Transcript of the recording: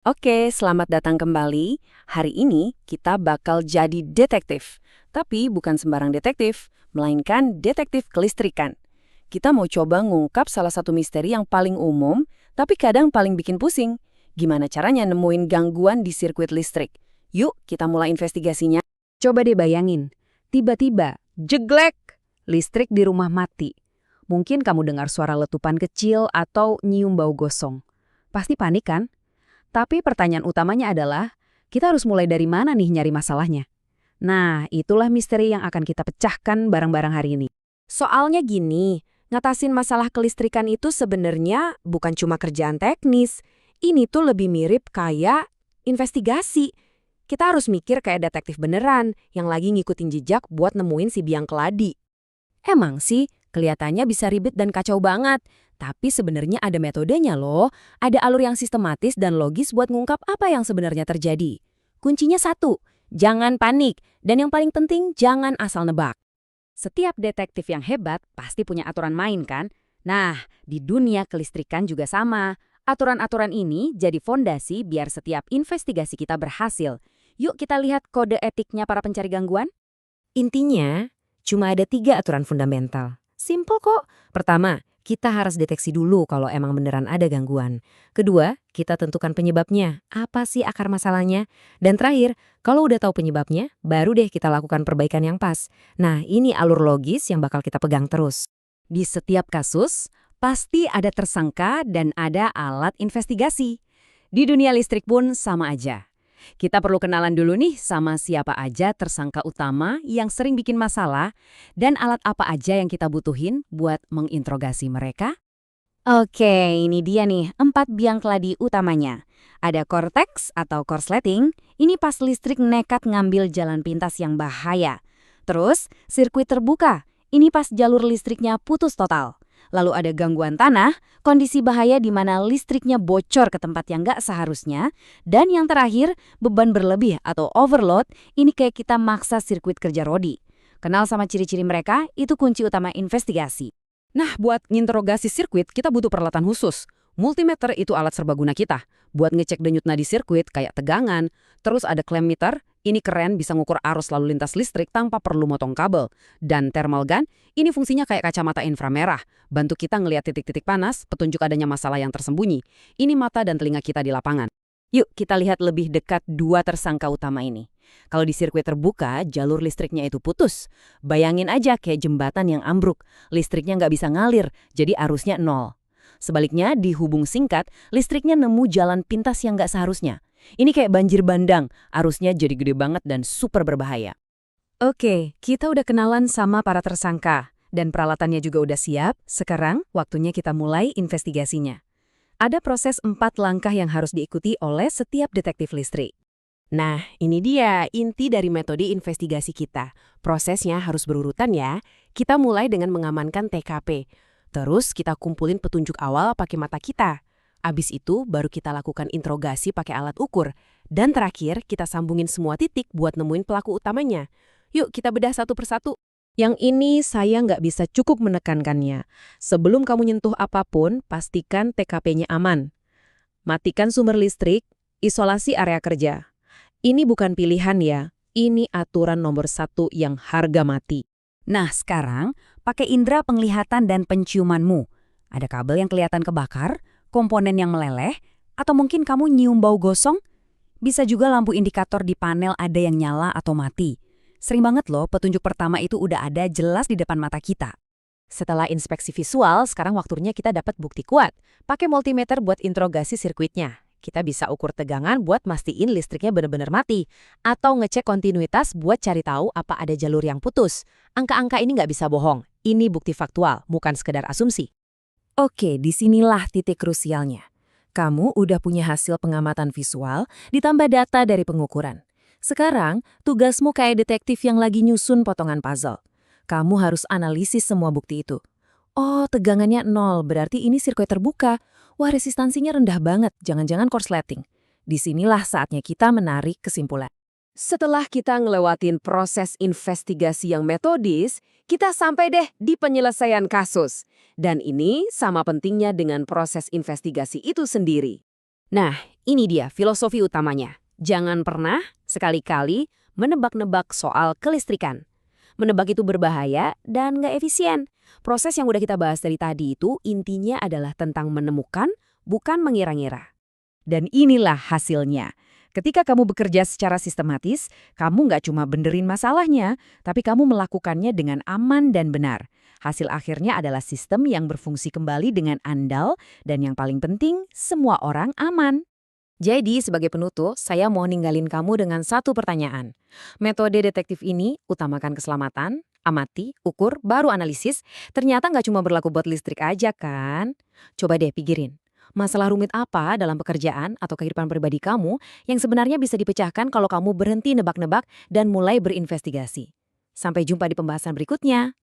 Oke, selamat datang kembali. Hari ini kita bakal jadi detektif. Tapi bukan sembarang detektif, melainkan detektif kelistrikan. Kita mau coba ngungkap salah satu misteri yang paling umum, tapi kadang paling bikin pusing. Gimana caranya nemuin gangguan di sirkuit listrik? Yuk, kita mulai investigasinya. Coba deh bayangin, tiba-tiba, jeglek, listrik di rumah mati. Mungkin kamu dengar suara letupan kecil atau nyium bau gosong. Pasti panik kan? Tapi pertanyaan utamanya adalah, kita harus mulai dari mana nih nyari masalahnya? Nah, itulah misteri yang akan kita pecahkan bareng-bareng hari ini. Soalnya gini, ngatasin masalah kelistrikan itu sebenarnya bukan cuma kerjaan teknis. Ini tuh lebih mirip kayak investigasi. Kita harus mikir kayak detektif beneran yang lagi ngikutin jejak buat nemuin si biang keladi. Emang sih, kelihatannya bisa ribet dan kacau banget. Tapi sebenarnya ada metodenya loh. Ada alur yang sistematis dan logis buat ngungkap apa yang sebenarnya terjadi. Kuncinya satu, jangan panik. Dan yang paling penting, jangan asal nebak. Setiap detektif yang hebat pasti punya aturan main kan? Nah, di dunia kelistrikan juga sama. Aturan-aturan ini jadi fondasi biar setiap investigasi kita berhasil. Yuk kita lihat kode etiknya para pencari gangguan. Intinya, cuma ada 3 aturan fundamental. Simple kok. Pertama, kita harus deteksi dulu kalau emang beneran ada gangguan. Kedua, kita tentukan penyebabnya. Apa sih akar masalahnya? Dan terakhir, kalau udah tahu penyebabnya, baru deh kita lakukan perbaikan yang pas. Nah, ini alur logis yang bakal kita pegang terus. Di setiap kasus, pasti ada tersangka dan ada alat investigasi. Di dunia listrik pun sama aja. Kita perlu kenalan dulu nih sama siapa aja tersangka utama yang sering bikin masalah dan alat apa aja yang kita butuhin buat menginterogasi mereka. Oke, ini dia nih 4 biang keladi utamanya. Ada cortex atau korsleting, ini pas listrik nekat ngambil jalan pintas yang bahaya. Terus, sirkuit terbuka, ini pas jalur listriknya putus total. Lalu ada gangguan tanah, kondisi bahaya di mana listriknya bocor ke tempat yang nggak seharusnya. Dan yang terakhir, beban berlebih atau overload, ini kayak kita maksa sirkuit kerja rodi. Kenal sama ciri-ciri mereka, itu kunci utama investigasi. Nah, buat nginterogasi sirkuit, kita butuh peralatan khusus. Multimeter itu alat serbaguna kita. Buat ngecek denyut nadi sirkuit kayak tegangan. Terus ada clamp meter, ini keren bisa ngukur arus lalu lintas listrik tanpa perlu motong kabel. Dan thermal gun, ini fungsinya kayak kacamata inframerah. Bantu kita ngelihat titik-titik panas, petunjuk adanya masalah yang tersembunyi. Ini mata dan telinga kita di lapangan. Yuk kita lihat lebih dekat 2 tersangka utama ini. Kalau di sirkuit terbuka, jalur listriknya itu putus. Bayangin aja kayak jembatan yang ambruk. Listriknya nggak bisa ngalir, jadi arusnya nol. Sebaliknya, di hubung singkat, listriknya nemu jalan pintas yang nggak seharusnya. Ini kayak banjir bandang, arusnya jadi gede banget dan super berbahaya. Oke, kita udah kenalan sama para tersangka. Dan peralatannya juga udah siap, sekarang waktunya kita mulai investigasinya. Ada proses 4 langkah yang harus diikuti oleh setiap detektif listrik. Nah, ini dia inti dari metode investigasi kita. Prosesnya harus berurutan ya. Kita mulai dengan mengamankan TKP. Terus kita kumpulin petunjuk awal pakai mata kita. Abis itu baru kita lakukan interogasi pakai alat ukur. Dan terakhir kita sambungin semua titik buat nemuin pelaku utamanya. Yuk kita bedah satu persatu. Yang ini saya nggak bisa cukup menekankannya. Sebelum kamu nyentuh apapun, pastikan TKP-nya aman. Matikan sumber listrik, isolasi area kerja. Ini bukan pilihan ya, ini aturan nomor 1 yang harga mati. Nah sekarang, pakai indera penglihatan dan penciumanmu. Ada kabel yang kelihatan kebakar, komponen yang meleleh, atau mungkin kamu nyium bau gosong? Bisa juga lampu indikator di panel ada yang nyala atau mati. Sering banget loh petunjuk pertama itu udah ada jelas di depan mata kita. Setelah inspeksi visual, sekarang waktunya kita dapat bukti kuat. Pakai multimeter buat interogasi sirkuitnya. Kita bisa ukur tegangan buat mastiin listriknya benar-benar mati. Atau ngecek kontinuitas buat cari tahu apa ada jalur yang putus. Angka-angka ini nggak bisa bohong. Ini bukti faktual, bukan sekedar asumsi. Oke, disinilah titik krusialnya. Kamu udah punya hasil pengamatan visual, ditambah data dari pengukuran. Sekarang, tugasmu kayak detektif yang lagi nyusun potongan puzzle. Kamu harus analisis semua bukti itu. Oh, tegangannya 0, berarti ini sirkuit terbuka. Wah, resistansinya rendah banget, jangan-jangan korsleting. Disinilah saatnya kita menarik kesimpulan. Setelah kita ngelewatin proses investigasi yang metodis, kita sampai deh di penyelesaian kasus. Dan ini sama pentingnya dengan proses investigasi itu sendiri. Nah, ini dia filosofi utamanya. Jangan pernah, sekali-kali, menebak-nebak soal kelistrikan. Menebak itu berbahaya dan nggak efisien. Proses yang udah kita bahas dari tadi itu intinya adalah tentang menemukan, bukan mengira-ngira. Dan inilah hasilnya. Ketika kamu bekerja secara sistematis, kamu nggak cuma benerin masalahnya, tapi kamu melakukannya dengan aman dan benar. Hasil akhirnya adalah sistem yang berfungsi kembali dengan andal, dan yang paling penting, semua orang aman. Jadi, sebagai penutup, saya mau ninggalin kamu dengan satu pertanyaan. Metode detektif ini utamakan keselamatan, amati, ukur, baru analisis. Ternyata nggak cuma berlaku buat listrik aja kan? Coba deh pikirin. Masalah rumit apa dalam pekerjaan atau kehidupan pribadi kamu yang sebenarnya bisa dipecahkan kalau kamu berhenti nebak-nebak dan mulai berinvestigasi? Sampai jumpa di pembahasan berikutnya.